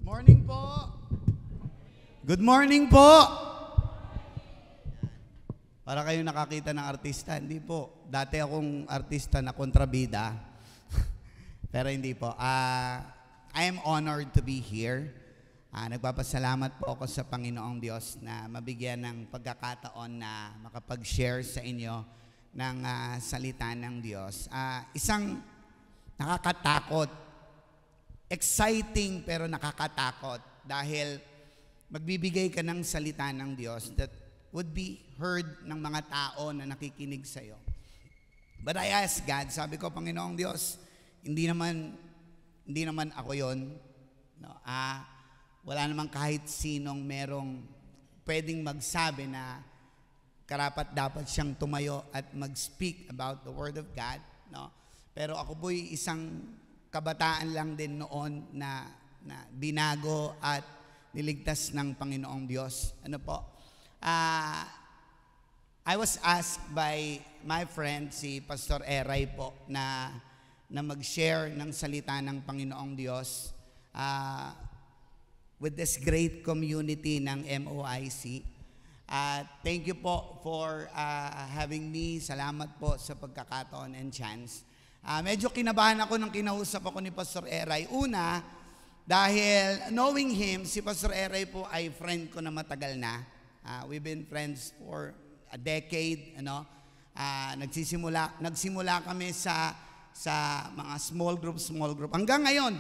Morning po. Good morning po. Para kayo nakakita ng artista, hindi po. Dati akong artista na kontrabida. Pero hindi po. I am honored to be here. Nagpapasalamat po ako sa Panginoong Diyos na mabigyan ng pagkakataon na makapag-share sa inyo ng salita ng Diyos. Isang nakakatakot, exciting pero nakakatakot dahil magbibigay ka ng salita ng Diyos that would be heard ng mga tao na nakikinig sa iyo. But I asked God, sabi ko, Panginoong Diyos, hindi naman ako yon. No? Wala namang kahit sinong merong pwedeng magsabi na karapat dapat siyang tumayo at mag-speak about the Word of God. No? Pero ako po'y isang kabataan lang din noon na binago at niligtas ng Panginoong Diyos. Ano po? I was asked by my friend, si Pastor Eray po, na mag-share ng salita ng Panginoong Diyos with this great community ng MOIC. Thank you po for having me. Salamat po sa pagkakataon and chance. Medyo kinabahan ako nung kinausap ako ni Pastor Eray. Una, dahil knowing him, si Pastor Eray po ay friend ko na matagal na. We've been friends for a decade. Nagsimula kami sa mga small group. Hanggang ngayon,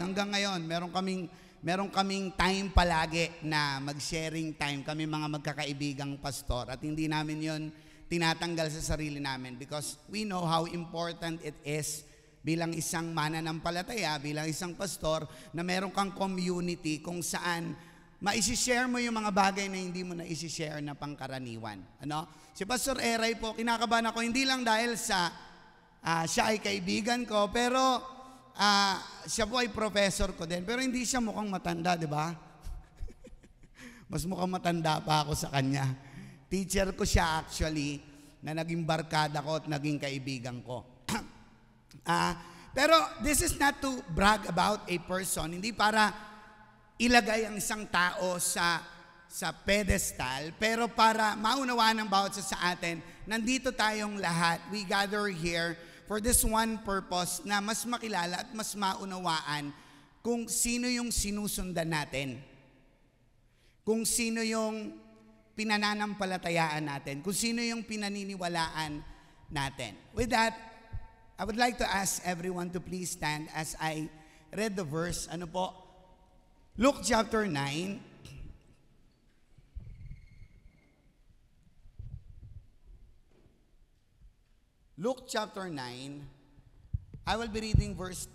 meron kaming time palagi na mag-sharing time. Kami mga magkakaibigang pastor. At hindi namin yon tinatanggal sa sarili namin because we know how important it is bilang isang mananampalataya, bilang isang pastor, na meron kang community kung saan maisishare mo yung mga bagay na hindi mo na isishare na pangkaraniwan. Si Pastor Eray po, kinakabahan ako hindi lang dahil sa siya ay kaibigan ko, pero siya po ay professor ko din. Pero hindi siya mukhang matanda, di ba? Mas mukhang matanda pa ako sa kanya. Teacher ko siya actually, na naging barkada ko at naging kaibigan ko. Pero this is not to brag about a person, hindi para ilagay ang isang tao sa pedestal, pero para maunawaan ng bawat sa atin, nandito tayong lahat. We gather here for this one purpose na mas makilala at mas maunawaan kung sino yung sinusundan natin. Kung sino yung pinananampalatayaan natin, kung sino yung pinaniniwalaan natin. With that, I would like to ask everyone to please stand as I read the verse. Ano po? Luke chapter 9. Luke chapter 9. I will be reading verse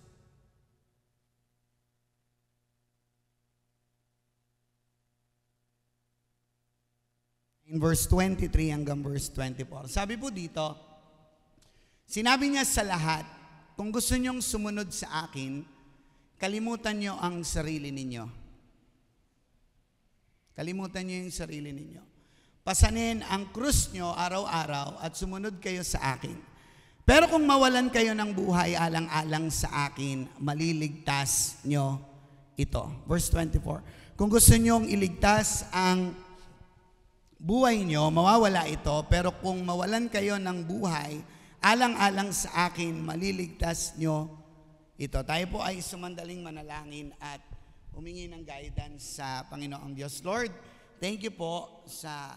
in verse 23 hanggang verse 24. Sabi po dito, sinabi niya sa lahat, kung gusto niyong sumunod sa akin, kalimutan niyo ang sarili ninyo. Kalimutan niyo yung sarili ninyo. Pasanin ang krus niyo araw-araw at sumunod kayo sa akin. Pero kung mawalan kayo ng buhay alang-alang sa akin, maliligtas niyo ito. Verse 24. Kung gusto niyong iligtas ang buhay niyo, mawawala ito. Pero kung mawalan kayo ng buhay, alang-alang sa akin, maliligtas niyo ito. Tayo po ay sumandaling manalangin at humingi ng guidance sa Panginoong Diyos. Lord, thank you po sa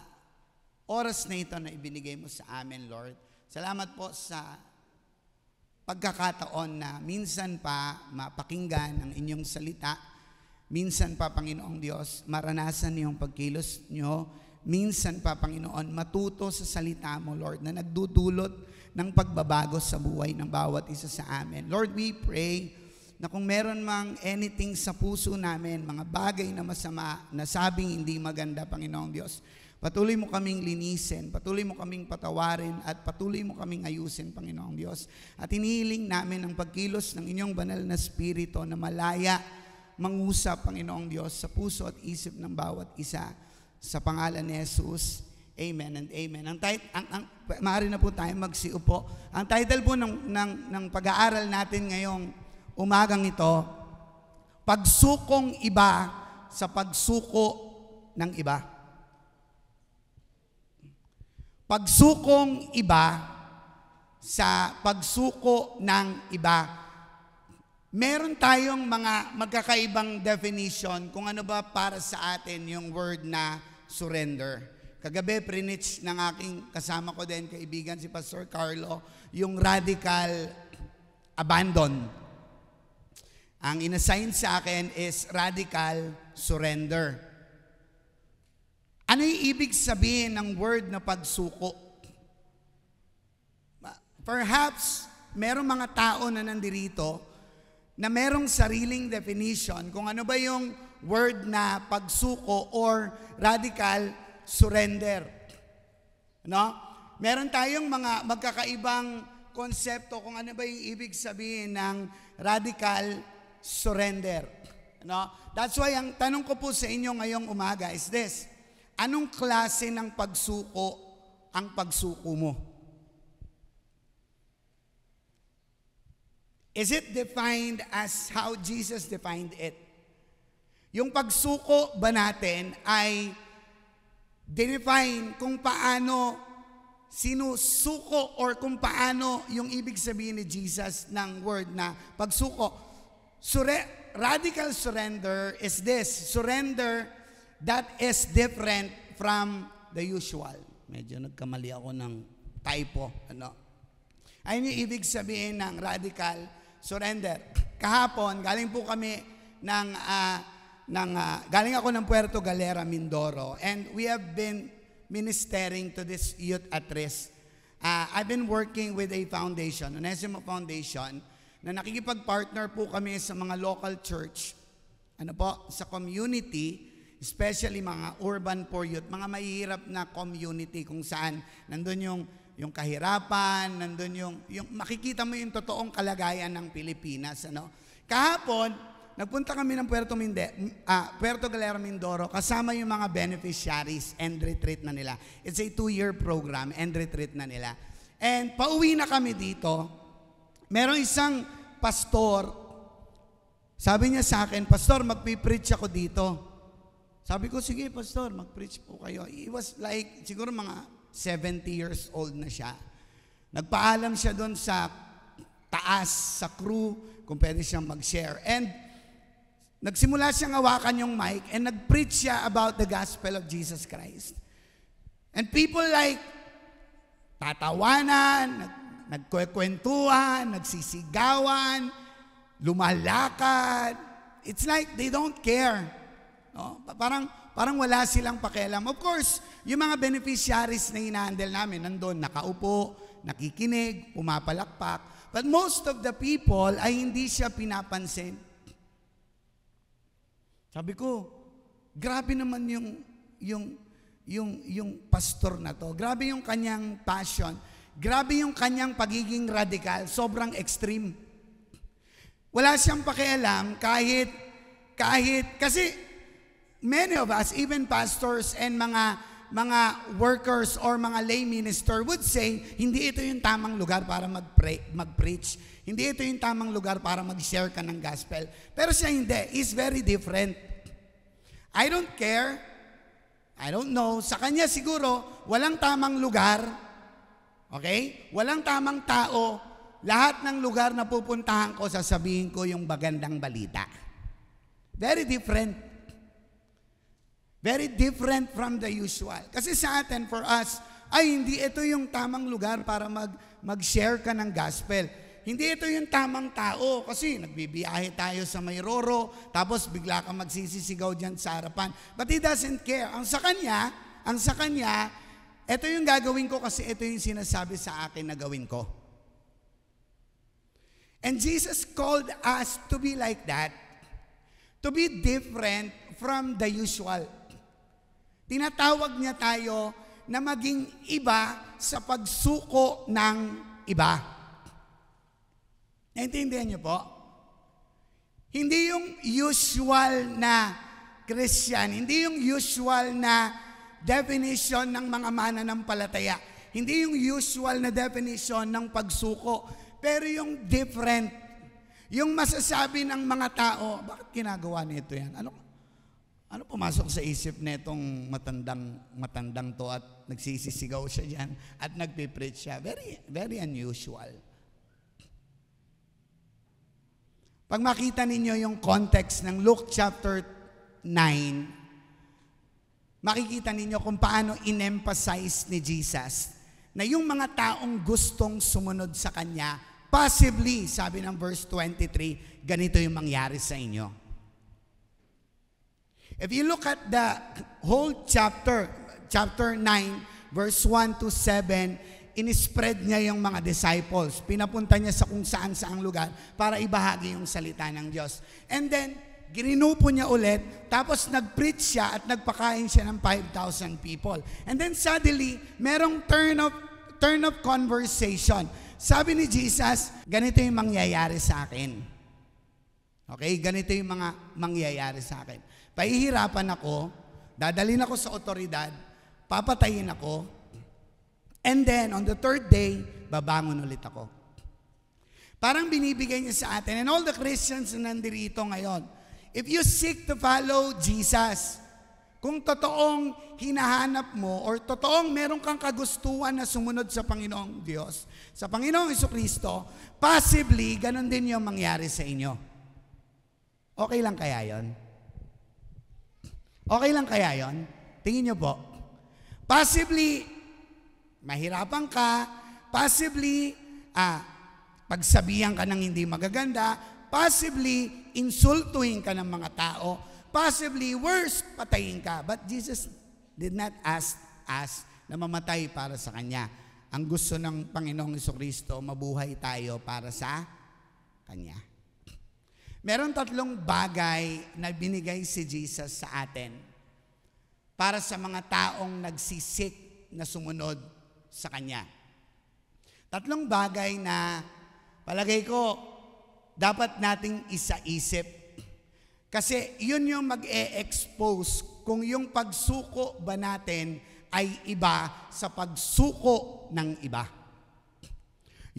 oras na ito na ibinigay mo sa amin, Lord. Salamat po sa pagkakataon na minsan pa mapakinggan ang inyong salita. Minsan pa, Panginoong Diyos, maranasan yung pagkilos nyo. Minsan pa, Panginoon, matuto sa salita mo, Lord, na nagdudulot ng pagbabago sa buhay ng bawat isa sa amin. Lord, we pray na kung meron mang anything sa puso namin, mga bagay na masama, na sabing hindi maganda, Panginoong Diyos, patuloy mo kaming linisin, patuloy mo kaming patawarin, at patuloy mo kaming ayusin, Panginoong Diyos. At hinihiling namin ang pagkilos ng inyong banal na spirito na malaya, mangusap, Panginoong Diyos, sa puso at isip ng bawat isa. Sa pangalan ni Jesus, amen and amen. Maaari na po tayo magsiupo. Ang title po ng pag-aaral natin ngayong umagang ito, Pagsukong Iba sa pagsuko ng iba. Pagsukong iba sa pagsuko ng iba. Meron tayong mga magkakaibang definition kung ano ba para sa atin yung word na surrender. Kagabi, prinitch ng aking kasama ko din, kaibigan si Pastor Carlo, yung radical abandon. Ang inassign sa akin is radical surrender. Ano yung ibig sabihin ng word na pagsuko? Perhaps, merong mga tao na nandirito na merong sariling definition kung ano ba yung word na pagsuko or radical surrender. No? Meron tayong mga magkakaibang konsepto kung ano ba yung ibig sabihin ng radical surrender. No? That's why ang tanong ko po sa inyo ngayong umaga is this: anong klase ng pagsuko ang pagsuko mo? Is it defined as how Jesus defined it? Yung pagsuko ba natin ay define kung paano sinusuko or kung paano yung ibig sabihin ni Jesus ng word na pagsuko. Radical surrender is this: surrender that is different from the usual. Medyo nagkamali ako ng typo. Ayun yung ibig sabihin ng radical surrender. Kahapon, galing po kami galing ako ng Puerto Galera, Mindoro, and we have been ministering to this youth at risk. I've been working with a foundation, Onesimo Foundation, na nakikipag-partner po kami sa mga local church, sa community, especially mga urban poor youth, mga mahihirap na community kung saan nandun yung kahirapan, nandun yung makikita mo yung totoong kalagayan ng Pilipinas. Kahapon, nagpunta kami ng Puerto Galera, Mindoro, kasama yung mga beneficiaries, end retreat na nila. It's a 2-year program, end retreat na nila. And pauwi na kami dito, merong isang pastor, sabi niya sa akin, "Pastor, magpipreach ako dito." Sabi ko, "Sige, Pastor, mag-preach po kayo." He was like, siguro mga 70 years old na siya. Nagpaalam siya doon sa taas, sa crew, kung pwede siyang mag-share. And nagsimula siyang hawakan yung mic and nag-preach siya about the gospel of Jesus Christ. And people like tatawanan, nagkukwentuhan, nagsisigawan, lumalakad. It's like they don't care. No? Parang wala silang pakialam. Of course, yung mga beneficiaries na hinahandle namin, nandun, nakaupo, nakikinig, pumapalakpak. But most of the people ay hindi siya pinapansin. Sabi ko, grabe naman yung pastor na to. Grabe yung kanyang passion. Grabe yung kanyang pagiging radical. Sobrang extreme. Wala siyang pakialam kahit kasi many of us, even pastors and mga workers or mga lay minister would say, hindi ito yung tamang lugar para mag-preach. Hindi ito yung tamang lugar para mag-share ka ng gospel. Pero siya hindi. He's very different. I don't care. I don't know. Sa kanya siguro, walang tamang lugar. Okay? Walang tamang tao. Lahat ng lugar na pupuntahan ko, sasabihin ko yung magandang balita. Very different. Very different from the usual. Kasi sa atin, for us, ay hindi ito yung tamang lugar para mag-share ka ng gospel. Hindi ito yung tamang tao kasi nagbibiyahe tayo sa Mayroro, tapos bigla kang magsisisigaw dyan sa harapan. But he doesn't care. Ang sa kanya, ito yung gagawin ko kasi ito yung sinasabi sa akin na gawin ko. And Jesus called us to be like that, to be different from the usual. Tinatawag niya tayo na maging iba sa pagsuko ng iba. Naintindihan niyo po? Hindi yung usual na Christian, hindi yung usual na definition ng mga mananampalataya, hindi yung usual na definition ng pagsuko, pero yung different, yung masasabi ng mga tao, bakit ginagawa nito yan? Ano pumasok sa isip netong matandang to at nagsisisigaw siya diyan at nagpe-preach siya? Very, very unusual. Pag makita ninyo yung context ng Luke chapter 9, makikita ninyo kung paano in-emphasize ni Jesus na yung mga taong gustong sumunod sa Kanya, possibly, sabi ng verse 23, ganito yung mangyari sa inyo. If you look at the whole chapter 9, verse 1 to 7, in-spread niya yung mga disciples. Pinapunta niya sa kung saan-saang lugar para ibahagi yung salita ng Diyos. And then, girinupo niya ulit, tapos nag-preach siya at nagpakain siya ng 5,000 people. And then suddenly, merong turn of conversation. Sabi ni Jesus, ganito yung mangyayari sa akin. Okay? Ganito yung mga mangyayari sa akin. Pahihirapan ako, dadalhin ako sa otoridad, papatayin ako, and then on the third day, babangon ulit ako. Parang binibigay niya sa atin, and all the Christians na nandirito ngayon, if you seek to follow Jesus, kung totoong hinahanap mo or totoong meron kang kagustuhan na sumunod sa Panginoong Diyos, sa Panginoong Jesucristo, possibly, ganun din yung mangyari sa inyo. Okay lang kaya yon? Okay lang kaya yon? Tingin nyo po. Possibly, mahirapan ka. Possibly, pagsabihan ka ng hindi magaganda. Possibly, insultuhin ka ng mga tao. Possibly, worse, patayin ka. But Jesus did not ask us na mamatay para sa Kanya. Ang gusto ng Panginoong Jesucristo, mabuhay tayo para sa Kanya. Meron 3 bagay na binigay si Jesus sa atin para sa mga taong nagsisik na sumunod sa Kanya. 3 bagay na palagay ko dapat nating isaisip. Kasi yun yung mag-e-expose kung yung pagsuko ba natin ay iba sa pagsuko ng iba.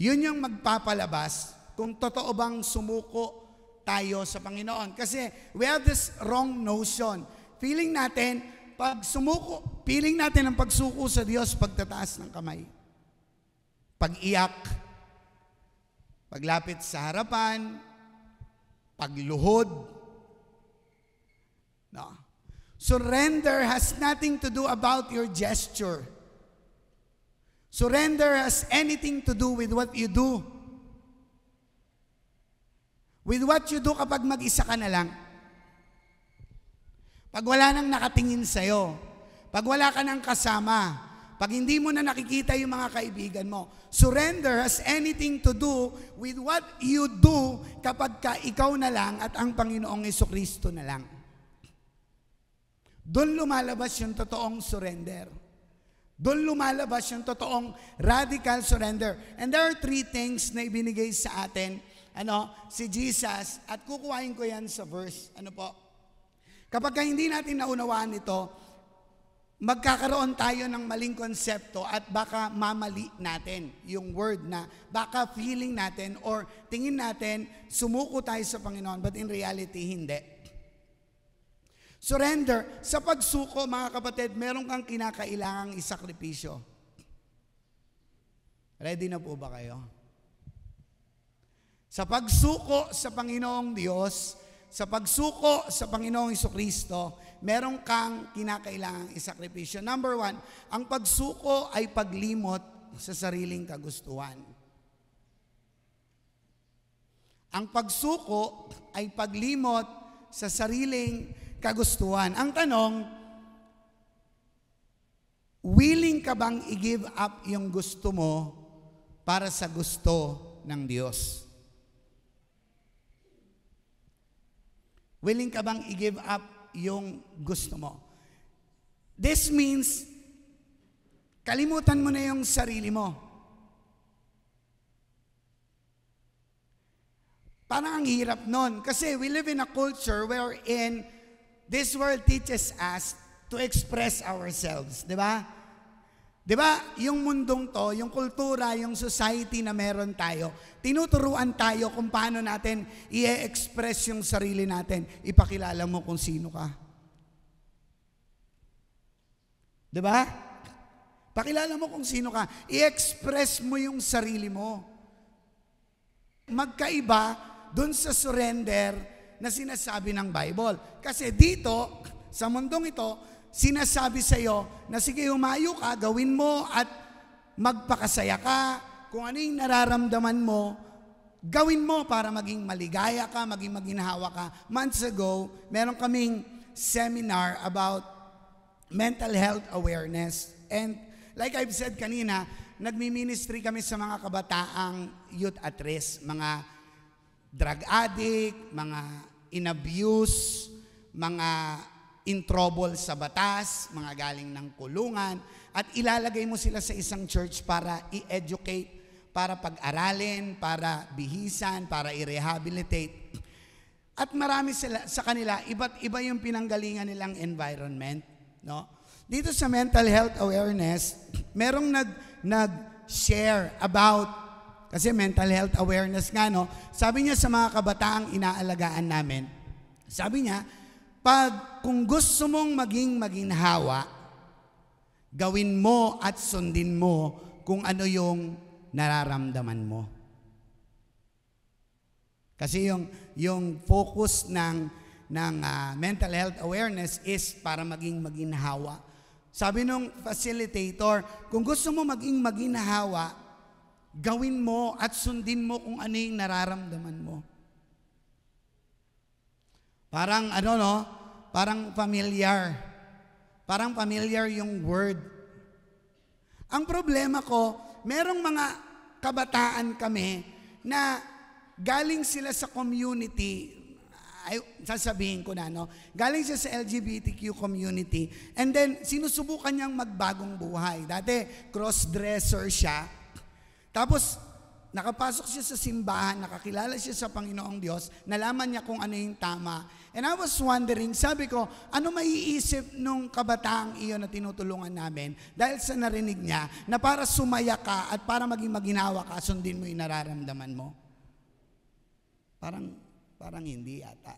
Yun yung magpapalabas kung totoo bang sumuko tayo sa Panginoon. Kasi we have this wrong notion. Feeling natin ang pagsuko sa Diyos, pagtataas ng kamay. Pag-iyak, paglapit sa harapan, pagluhod. No. Surrender has nothing to do about your gesture. Surrender has anything to do with what you do. With what you do kapag mag-isa ka na lang. Pag wala nang nakatingin sa'yo, pag wala ka nang kasama, pag hindi mo na nakikita yung mga kaibigan mo, surrender has anything to do with what you do kapag ikaw na lang at ang Panginoong Jesucristo na lang. Doon lumalabas yung totoong surrender. Doon lumalabas yung totoong radical surrender. And there are 3 things na ibinigay sa atin si Jesus, at kukuhain ko yan sa verse. Kapag hindi natin naunawaan ito, magkakaroon tayo ng maling konsepto at baka mamali natin yung word na baka feeling natin or tingin natin sumuko tayo sa Panginoon, but in reality, hindi. Surrender. Sa pagsuko, mga kapatid, meron kang kinakailangang isakripisyo. Ready na po ba kayo? Sa pagsuko sa Panginoong Diyos, sa pagsuko sa Panginoong Jesucristo, meron kang kinakailangang isakripisyo. Number 1, ang pagsuko ay paglimot sa sariling kagustuhan. Ang pagsuko ay paglimot sa sariling kagustuhan. Ang tanong, willing ka bang i-give up yung gusto mo para sa gusto ng Diyos? Willing ka bang i-give up yung gusto mo? This means, kalimutan mo na yung sarili mo. Parang ang hirap nun. Kasi we live in a culture wherein this world teaches us to express ourselves. Di ba? Di ba, yung mundong to, yung kultura, yung society na meron tayo, tinuturuan tayo kung paano natin i-express yung sarili natin. Ipakilala mo kung sino ka. Diba? Pakilala mo kung sino ka. I-express mo yung sarili mo. Magkaiba dun sa surrender na sinasabi ng Bible. Kasi dito, sa mundong ito, sinasabi sa iyo na sige, humayo ka, gawin mo at magpakasaya ka. Kung ano yung nararamdaman mo, gawin mo para maging maligaya ka, maging maginhawa ka. Months ago, meron kaming seminar about mental health awareness. And like I've said kanina, nagmi-ministry kami sa mga kabataang youth at risk, mga drug addict, mga in-abuse, mga in trouble sa batas, mga galing ng kulungan, at ilalagay mo sila sa isang church para i-educate, para pag-aralin, para bihisan, para i-rehabilitate. At marami sila, sa kanila, iba't iba yung pinanggalingan nilang environment. No? Dito sa mental health awareness, merong nag-share about, kasi mental health awareness nga, no? Sabi niya sa mga kabataang inaalagaan namin, sabi niya, kung gusto mong maging maginhawa, gawin mo at sundin mo kung ano yung nararamdaman mo. Kasi yung focus ng mental health awareness is para maging maginhawa. Sabi nung facilitator, kung gusto mo maging maginhawa, gawin mo at sundin mo kung ano yung nararamdaman mo. Parang parang familiar. Parang familiar yung word. Ang problema ko, merong mga kabataan kami na galing sila sa community, sasabihin ko na, galing siya sa LGBTQ community, and then sinusubukan niyang magbagong buhay. Dati, cross-dresser siya. Tapos, nakapasok siya sa simbahan, nakakilala siya sa Panginoong Diyos, nalaman niya kung ano yung tama. And I was wondering, sabi ko, ano maiisip nung kabataang iyon na tinutulungan namin dahil sa narinig niya na para sumaya ka at para maging maginawa ka, sundin mo yung nararamdaman mo? Parang hindi yata.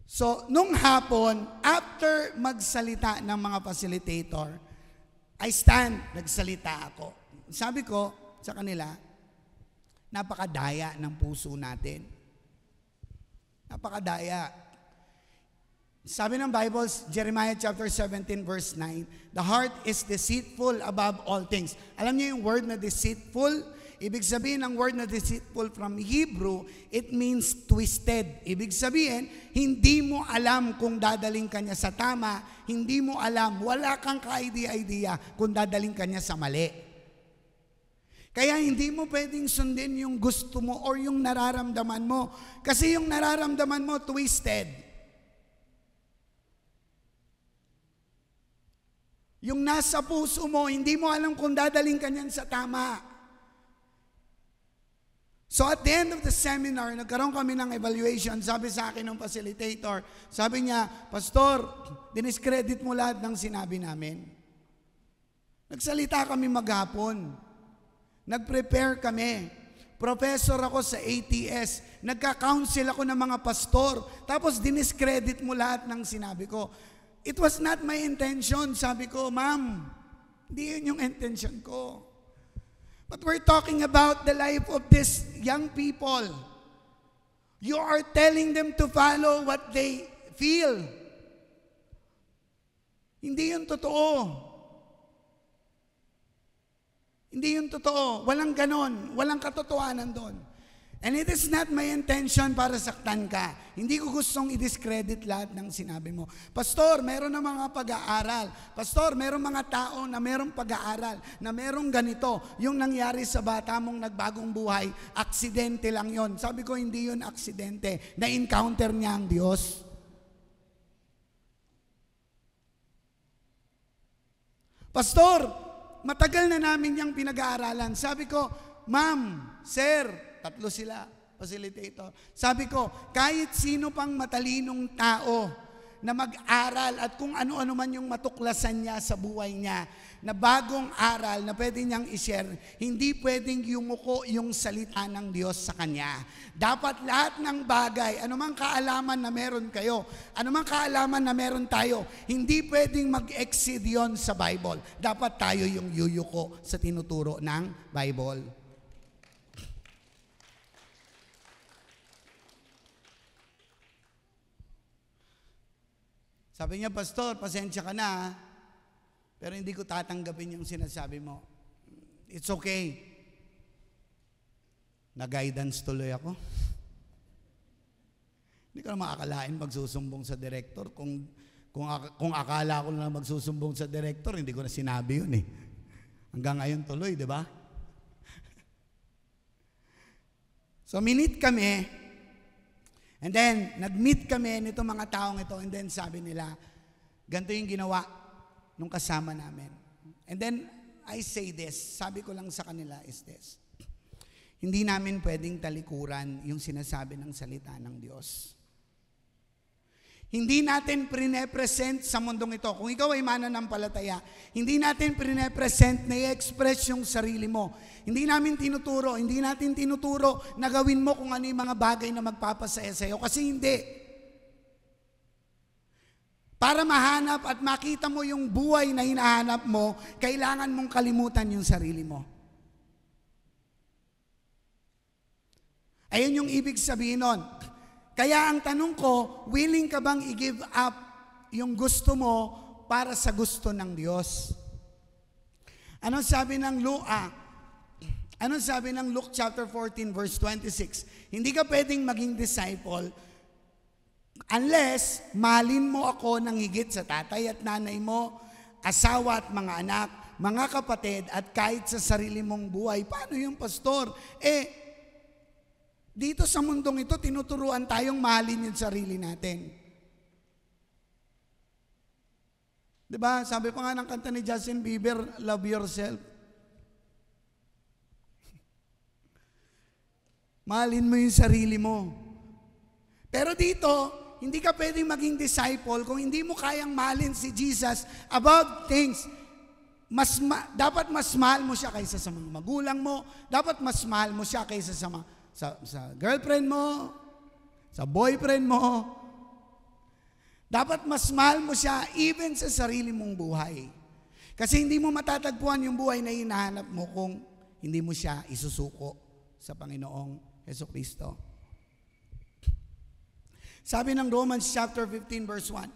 So, nung hapon, after magsalita ng mga facilitator, I stand, nagsalita ako. Sabi ko sa kanila, napakadaya ng puso natin. Napakadaya. Sabi ng Bible, Jeremiah chapter 17 verse 9, the heart is deceitful above all things. Alam niyo yung word na deceitful? Ibig sabihin ng word na deceitful from Hebrew, it means twisted. Ibig sabihin, hindi mo alam kung dadaling ka niya sa tama, hindi mo alam, wala kang ka-idea kung dadaling ka niya sa mali. Kaya hindi mo pwedeng sundin yung gusto mo or yung nararamdaman mo. Kasi yung nararamdaman mo, twisted. Yung nasa puso mo, hindi mo alam kung dadaling ka niyan sa tama. So at the end of the seminar, nagkaroon kami ng evaluation. Sabi sa akin ng facilitator, sabi niya, Pastor, diniscredit mo lahat ng sinabi namin. Nagsalita kami maghapon. Nag-prepare kami. Professor ako sa ATS. Nagka-counsel ako ng mga pastor. Tapos diniscredit mo lahat ng sinabi ko. It was not my intention. Sabi ko, Ma'am, hindi yun yung intention ko. But we're talking about the life of these young people. You are telling them to follow what they feel. Hindi yun totoo. Hindi yun totoo. Walang ganon. Walang katotohanan doon. And it is not my intention para saktan ka. Hindi ko gustong i-discredit lahat ng sinabi mo. Pastor, meron na mga pag-aaral. Pastor, meron mga tao na merong pag-aaral, na merong ganito. Yung nangyari sa bata mong nagbagong buhay, aksidente lang yon. Sabi ko, hindi yun aksidente. Na-encounter niya ang Diyos. Pastor, matagal na namin yung pinag-aaralan. Sabi ko, Ma'am, Sir, tatlo sila, facilitator. Sabi ko, kahit sino pang matalinong tao na mag-aral at kung ano-ano man yung matuklasan niya sa buhay niya, na bagong aral na pwede niyang i-share, hindi pwedeng yumuko yung salita ng Diyos sa kanya. Dapat lahat ng bagay, anumang kaalaman na meron kayo, anumang kaalaman na meron tayo, hindi pwedeng mag-exceed yon sa Bible. Dapat tayo yung yuyuko sa tinuturo ng Bible. Sabi niya, Pastor, pasensya ka na, pero hindi ko tatanggapin yung sinasabi mo. It's okay. Na-guidance tuloy ako. Hindi ko na makakalain magsusumbong sa director. Kung akala ko na magsusumbong sa director, hindi ko na sinabi yun eh. Hanggang ngayon tuloy, di ba? So, minit kami. And then, nag-meet kami nito mga taong ito, and then sabi nila, ganito yung ginawa nung kasama namin. And then, I say this, sabi ko lang sa kanila is this, hindi namin pwedeng talikuran yung sinasabi ng salita ng Diyos. Hindi natin pre-present sa mundong ito. Kung ikaw ay mananampalataya, hindi natin pre-present na i-express yung sarili mo. Hindi natin tinuturo na gawin mo kung ano yung mga bagay na magpapasaya sa'yo. Kasi hindi. Para mahanap at makita mo yung buhay na hinahanap mo, kailangan mong kalimutan yung sarili mo. Ayun yung ibig sabihin nun. Kaya ang tanong ko, willing ka bang i-give up yung gusto mo para sa gusto ng Diyos? Anong sabi ng Luke chapter 14 verse 26? Hindi ka pwedeng maging disciple unless mahalin mo ako ng higit sa tatay at nanay mo, asawa at mga anak, mga kapatid at kahit sa sarili mong buhay. Paano yung pastor? Dito sa mundong ito, tinuturuan tayong mahalin yung sarili natin. Diba? Sabi pa nga ng kanta ni Justin Bieber, love yourself. Mahalin mo yung sarili mo. Pero dito, hindi ka pwedeng maging disciple kung hindi mo kayang mahalin si Jesus above things. Dapat mas mahal mo siya kaysa sa mga magulang mo. Dapat mas mahal mo siya kaysa sa girlfriend mo, sa boyfriend mo. Dapat mas mahal mo siya even sa sarili mong buhay. Kasi hindi mo matatagpuan yung buhay na hinahanap mo kung hindi mo siya isusuko sa Panginoong Jesucristo. Sabi ng Romans chapter 15 verse 1,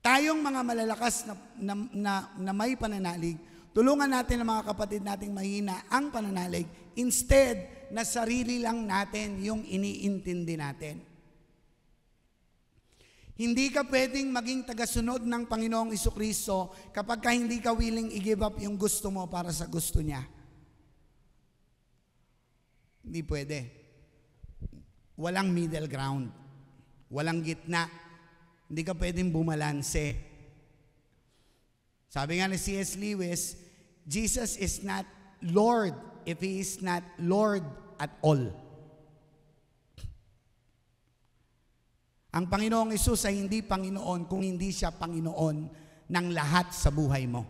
tayong mga malalakas na may pananalig, tulungan natin ang mga kapatid nating mahina ang pananalig instead na sarili lang natin yung iniintindi natin. Hindi ka pwedeng maging tagasunod ng Panginoong Jesucristo kapag hindi ka willing i-give up yung gusto mo para sa gusto niya. Hindi pwede. Walang middle ground. Walang gitna. Hindi ka pwedeng bumalanse. Sabi nga ni C.S. Lewis, Jesus is not Lord if He is not Lord at all. Ang Panginoong Hesus ay hindi Panginoon kung hindi siya Panginoon ng lahat sa buhay mo.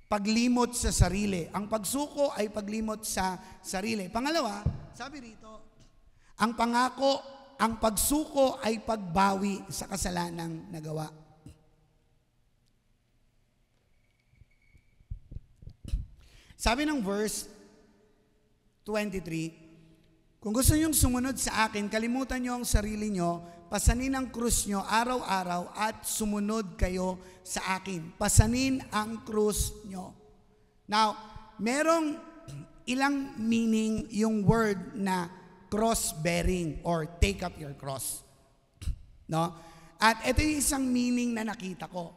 Paglimot sa sarili. Ang pagsuko ay paglimot sa sarili. Pangalawa, sabi rito, ang pangako, ang pagsuko ay pagbawi sa kasalanang nagawa. Sabi ng verse 23, kung gusto niyong sumunod sa akin, kalimutan niyo ang sarili niyo, pasanin ang krus niyo araw-araw at sumunod kayo sa akin. Pasanin ang krus niyo. Now, merong ilang meaning yung word na cross-bearing or take up your cross. No? At ito yung isang meaning na nakita ko,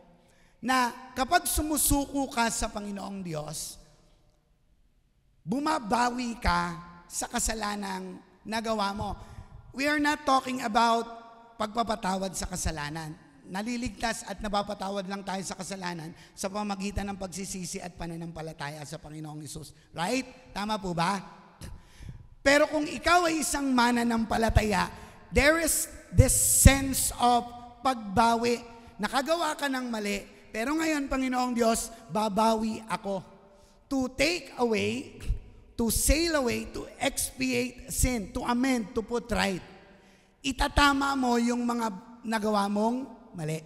na kapag sumusuko ka sa Panginoong Diyos, bumabawi ka sa kasalanang nagawa mo. We are not talking about pagpapatawad sa kasalanan. Naliligtas at napapatawad lang tayo sa kasalanan sa pamagitan ng pagsisisi at pananampalataya sa Panginoong Hesus. Right? Tama po ba? Pero kung ikaw ay isang mananampalataya, there is this sense of pagbawi. Nakagawa ka ng mali, pero ngayon, Panginoong Diyos, babawi ako. To take away, to sail away, to expiate sin, to amend, to put right. Itatama mo yung mga nagawa mong mali.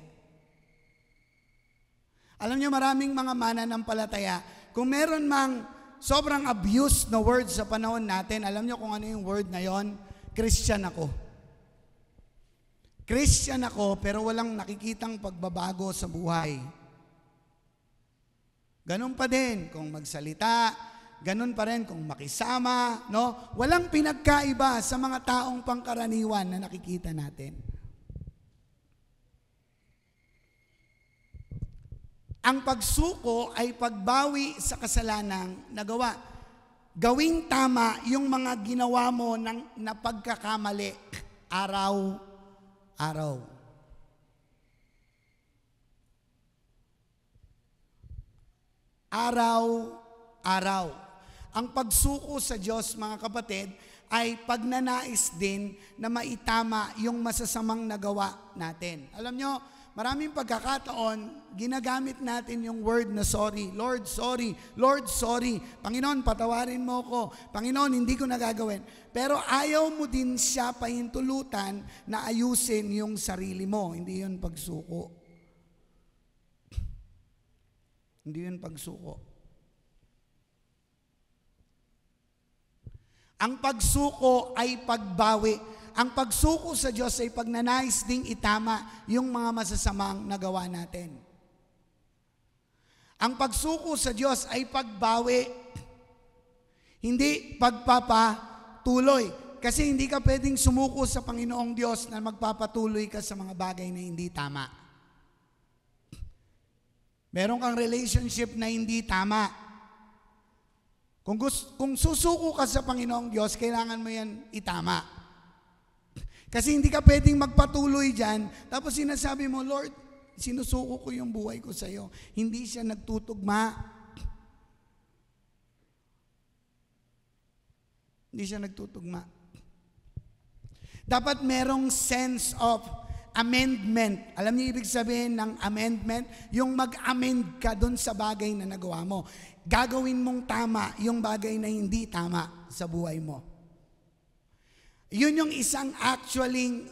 Alam niyo, maraming mga mananampalataya, kung meron mang sobrang abuse na word sa panahon natin, alam niyo kung ano yung word na yon? Christian ako. Christian ako, pero walang nakikitang pagbabago sa buhay. Ganun pa din kung magsalita, ganun pa rin kung makisama, no? Walang pinagkaiba sa mga taong pangkaraniwan na nakikita natin. Ang pagsuko ay pagbawi sa kasalanang nagawa. Gawing tama yung mga ginawa mo na pagkakamali araw-araw. Araw-araw. Ang pagsuko sa Diyos, mga kapatid, ay pagnanais din na maitama yung masasamang nagawa natin. Alam nyo, maraming pagkakataon, ginagamit natin yung word na sorry. Lord, sorry. Lord, sorry. Panginoon, patawarin mo ko. Panginoon, hindi ko nagagawin. Pero ayaw mo din siya pahintulutan na ayusin yung sarili mo. Hindi yun pagsuko. Hindi yun pagsuko. Ang pagsuko ay pagbawi. Ang pagsuko sa Diyos ay pagnanais ding itama yung mga masasamang nagawa natin. Ang pagsuko sa Diyos ay pagbawi, hindi pagpapatuloy. Kasi hindi ka pwedeng sumuko sa Panginoong Diyos na magpapatuloy ka sa mga bagay na hindi tama. Meron kang relationship na hindi tama. Kung susuko ka sa Panginoong Diyos, kailangan mo yan itama. Kasi hindi ka pwedeng magpatuloy dyan, tapos sinasabi mo, Lord, sinusuko ko yung buhay ko sa iyo. Hindi siya nagtutugma. Hindi siya nagtutugma. Dapat merong sense of amendment. Alam niyo ibig sabihin ng amendment? Yung mag-amend ka dun sa bagay na nagawa mo. Gagawin mong tama yung bagay na hindi tama sa buhay mo. Yun yung isang actually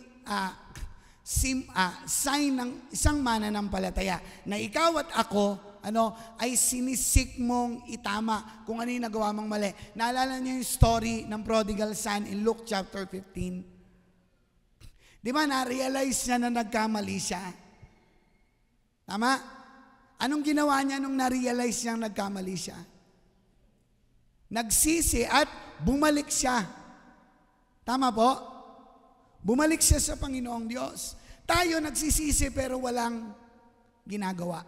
sign ng isang mananampalataya na ikaw at ako ay sinisik mong itama kung ano yung nagawa mong mali. Naalala niyo yung story ng prodigal son in Luke chapter 15? Di ba na-realize niya na nagkamali siya? Tama? Anong ginawa niya nung na-realize niyang nagkamali siya? Nagsisi at bumalik siya. Tama po? Bumalik siya sa Panginoong Diyos. Tayo nagsisisi pero walang ginagawa.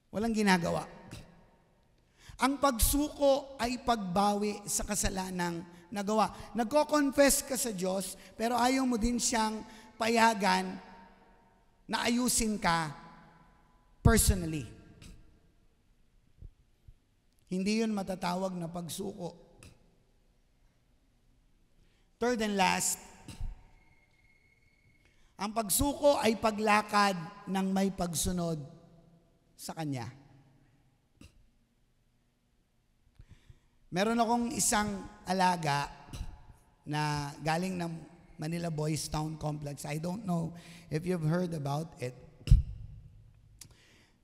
Walang ginagawa. Ang pagsuko ay pagbawi sa kasalanang nagawa. Nagko-confess ka sa Diyos pero ayaw mo din siyang payagan na ayusin ka personally. Hindi yun matatawag na pagsuko. Third and last, ang pagsuko ay paglakad ng may pagsunod sa Kanya. Meron akong isang alaga na galing ng Manila Boys Town Complex. I don't know if you've heard about it.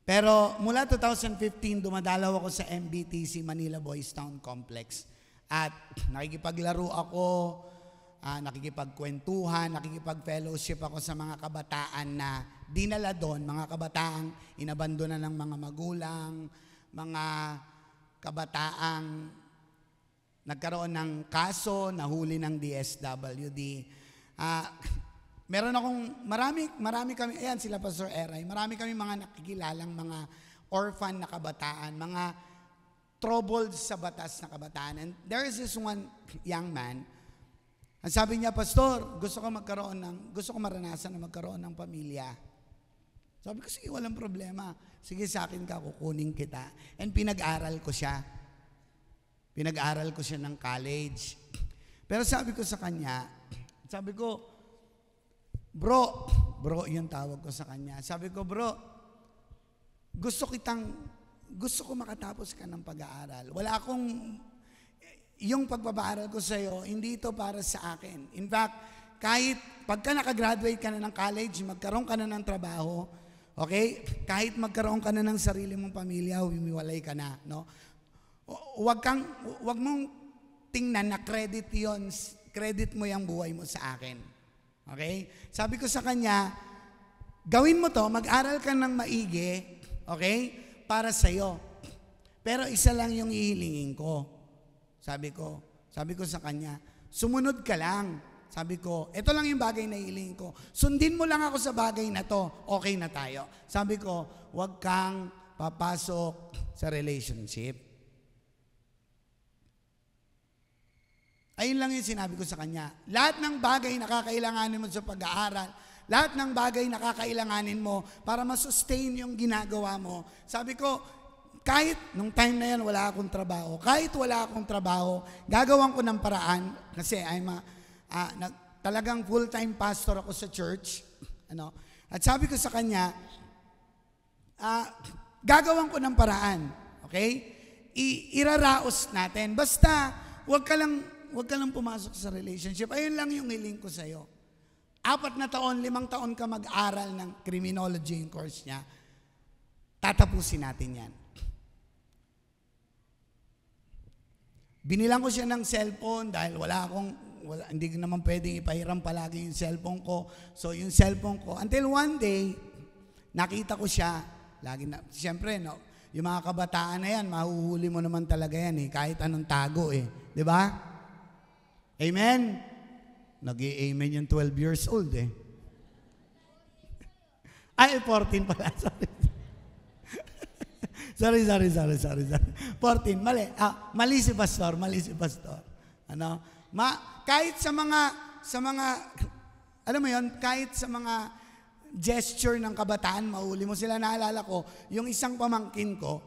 Pero mula 2015, dumadalaw ako sa MBTC Manila Boys Town Complex. At nakikipaglaro ako, nakikipagkwentuhan, nakikipag-fellowship ako sa mga kabataan na dinala doon, mga kabataang inabandona ng mga magulang, mga kabataang nagkaroon ng kaso, nahuli ng DSWD. Meron akong, marami kami, ayan sila Pastor Eray, marami kami mga nakikilalang mga orphan na kabataan, mga troubled sa batas na kabataan. And there is this one young man, ang sabi niya, Pastor, gusto ko maranasan na magkaroon ng pamilya. Sabi ko, sige, walang problema. Sige, sa akin ka, kukunin kita. And pinag-aral ko siya. Pinag-aral ko siya ng college. Pero sabi ko sa kanya, sabi ko, bro yung tawag ko sa kanya. Sabi ko, bro, gusto ko makatapos ka ng pag-aaral. Yung pagpapaaral ko sa iyo, hindi ito para sa akin. In fact, kahit pagka nakagraduate ka na ng college, magkaroon ka na ng trabaho, okay? Kahit magkaroon ka na ng sarili mong pamilya, humiwalay ka na, no? Wag mong tingnan na credit mo yung buhay mo sa akin. Okay? Sabi ko sa kanya, gawin mo to, mag-aral ka ng maigi, okay? Para sa'yo. Pero isa lang yung ihilingin ko. Sabi ko sa kanya, sumunod ka lang. Sabi ko, ito lang yung bagay na ihilingin ko. Sundin mo lang ako sa bagay na to, okay na tayo. Sabi ko, huwag kang papasok sa relationship. Ayun lang yung sinabi ko sa kanya. Lahat ng bagay na kakailanganin mo sa pag-aaral, lahat ng bagay na kakailanganin mo para masustain yung ginagawa mo. Sabi ko, kahit nung time na yan wala akong trabaho, gagawan ko ng paraan kasi talagang full-time pastor ako sa church. At sabi ko sa kanya, gagawan ko ng paraan. Okay? Iraraos natin. Basta, huwag ka lang pumasok sa relationship. Ayun lang yung hiling ko sa'yo. 4 na taon, 5 taon ka mag-aral ng criminology yung course niya. Tatapusin natin yan. Binilang ko siya ng cellphone dahil hindi ko naman pwedeng ipahiram palagi yung cellphone ko. So yung cellphone ko, until one day, nakita ko siya. Siyempre, no, yung mga kabataan na yan, mahuhuli mo naman talaga yan kahit anong tago Di ba? Amen? Nag-i-amen yung 12 years old Ay, 14 pala. Sorry. 14, mali. Mali si pastor. Kahit sa mga, alam mo yon, kahit sa mga gesture ng kabataan, mahuli mo sila. Naalala ko, yung isang pamangkin ko,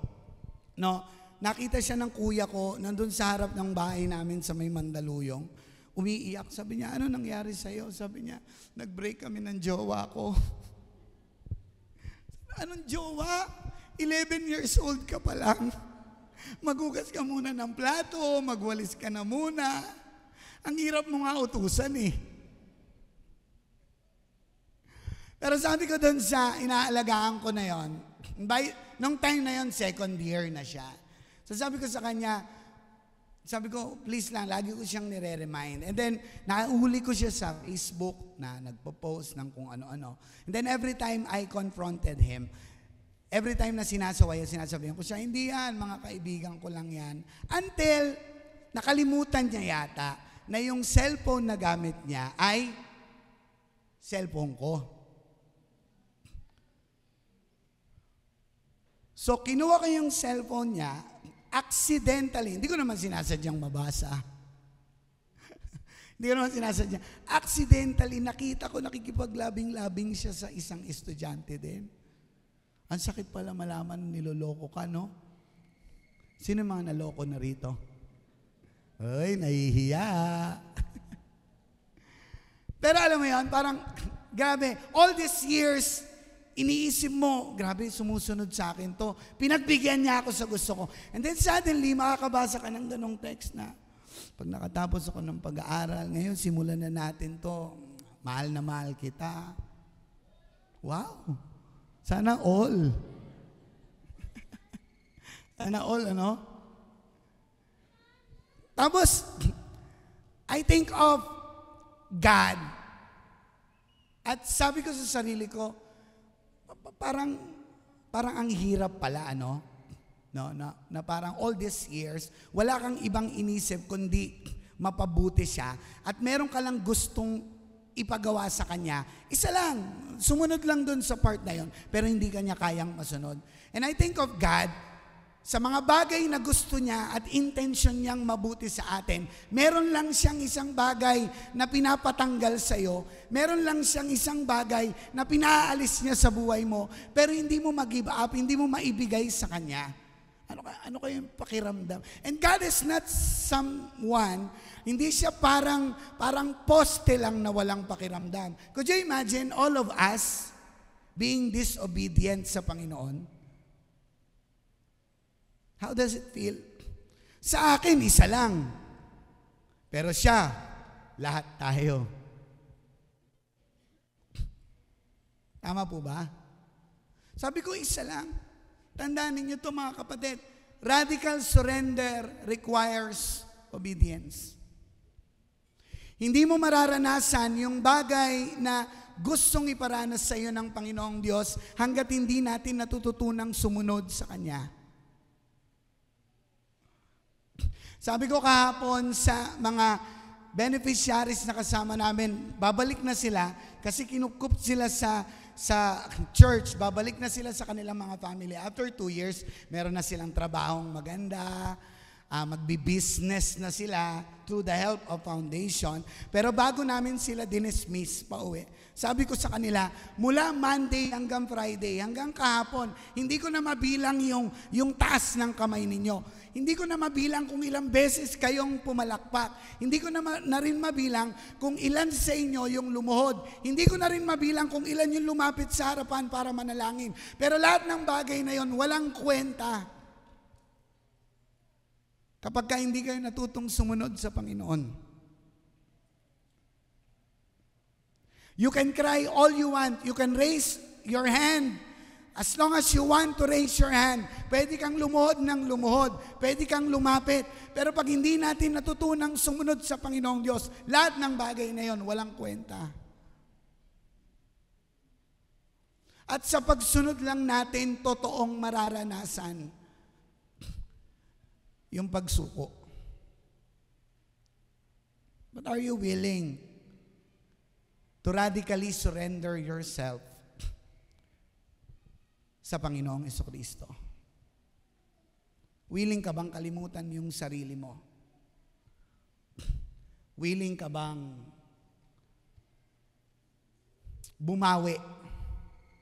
no, nakita siya ng kuya ko, nandun sa harap ng bahay namin sa may Mandaluyong. Umiiyak. Sabi niya, ano nangyari sa'yo? Sabi niya, nag-break kami ng jowa ko. Anong jowa? 11 years old ka pa lang. Magugas ka muna ng plato, magwalis ka na muna. Ang hirap mo nga utusan Pero sabi ko doon sa inaalagaan ko na yon, nung time na yon, 2nd year na siya. So sabi ko sa kanya, please lang, lagi ko siyang nire-remind. And then, nahuli ko siya sa Facebook na nagpo-post ng kung ano-ano. And then, every time I confronted him, every time na sinasabihan ko siya, hindi yan, mga kaibigan ko lang yan. Until, nakalimutan niya yata na yung cellphone na gamit niya ay cellphone ko. So, kinuha ko yung cellphone niya, accidentally, hindi ko naman sinasadyang mabasa. Accidentally, nakita ko nakikipaglabing-labing siya sa isang estudyante din. Ang sakit pala malaman niloloko ka, no? Sino mga naloko na rito? Ay, nahihiya. Pero alam mo yan, parang, grabe, all these years, iniisip mo, grabe, sumusunod sa akin to. Pinagbigyan niya ako sa gusto ko. And then suddenly, makakabasa ka ng ganong text na, pag nakatapos ako ng pag-aaral, ngayon simulan na natin to. Mahal na mahal kita. Wow! Sana all. Sana all, Tapos, I think of God. At sabi ko sa sarili ko, parang ang hirap pala, No, na parang all these years, wala kang ibang inisip kundi mapabuti siya at meron ka lang gustong ipagawa sa kanya. Isa lang, sumunod lang dun sa part na yon, pero hindi kanya kayang masunod. And I think of God, sa mga bagay na gusto niya at intention niyang mabuti sa atin, meron lang siyang isang bagay na pinapatanggal sa iyo, meron lang siyang isang bagay na pinaalis niya sa buhay mo, pero hindi mo mag-give up, hindi mo maibigay sa kanya. Ano kayong pakiramdam? And God is not someone, hindi siya parang poste lang na walang pakiramdam. Could you imagine all of us being disobedient sa Panginoon? How does it feel? Sa akin, isa lang. Pero siya, lahat tayo. Tama po ba? Sabi ko, isa lang. Tandaan ninyo ito mga kapatid. Radical surrender requires obedience. Hindi mo mararanasan yung bagay na gustong iparanas sa iyo ng Panginoong Diyos hanggat hindi natin natututunang sumunod sa Kanya. Sabi ko kahapon sa mga beneficiaries na kasama namin, babalik na sila kasi kinukup sila sa church, babalik na sila sa kanilang mga family. After 2 years, meron na silang trabahong maganda, magbi-business na sila through the help of foundation. Pero bago namin sila dinismiss pauwi, sabi ko sa kanila, mula Monday hanggang Friday, hanggang kahapon, hindi ko na mabilang yung taas ng kamay ninyo. Hindi ko na mabilang kung ilang beses kayong pumalakpak. Hindi ko na rin mabilang kung ilan sa inyo yung lumuhod. Hindi ko na rin mabilang kung ilan yung lumapit sa harapan para manalangin. Pero lahat ng bagay na yon walang kwenta kapag hindi kayo natutong sumunod sa Panginoon. You can cry all you want. You can raise your hand. As long as you want to raise your hand, pwede kang lumuhod ng lumuhod, pwede kang lumapit. Pero pag hindi natin natutunang sumunod sa Panginoong Diyos, lahat ng bagay na yon walang kwenta. At sa pagsunod lang natin, totoong mararanasan yung pagsuko. But are you willing to radically surrender yourself sa Panginoong Jesucristo? Willing ka bang kalimutan yung sarili mo? Willing ka bang bumawi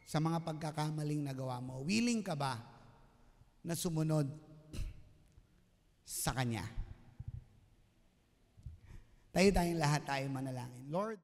sa mga pagkakamaling nagawa mo? Willing ka ba na sumunod sa Kanya? Tayong lahat tayo manalangin. Lord,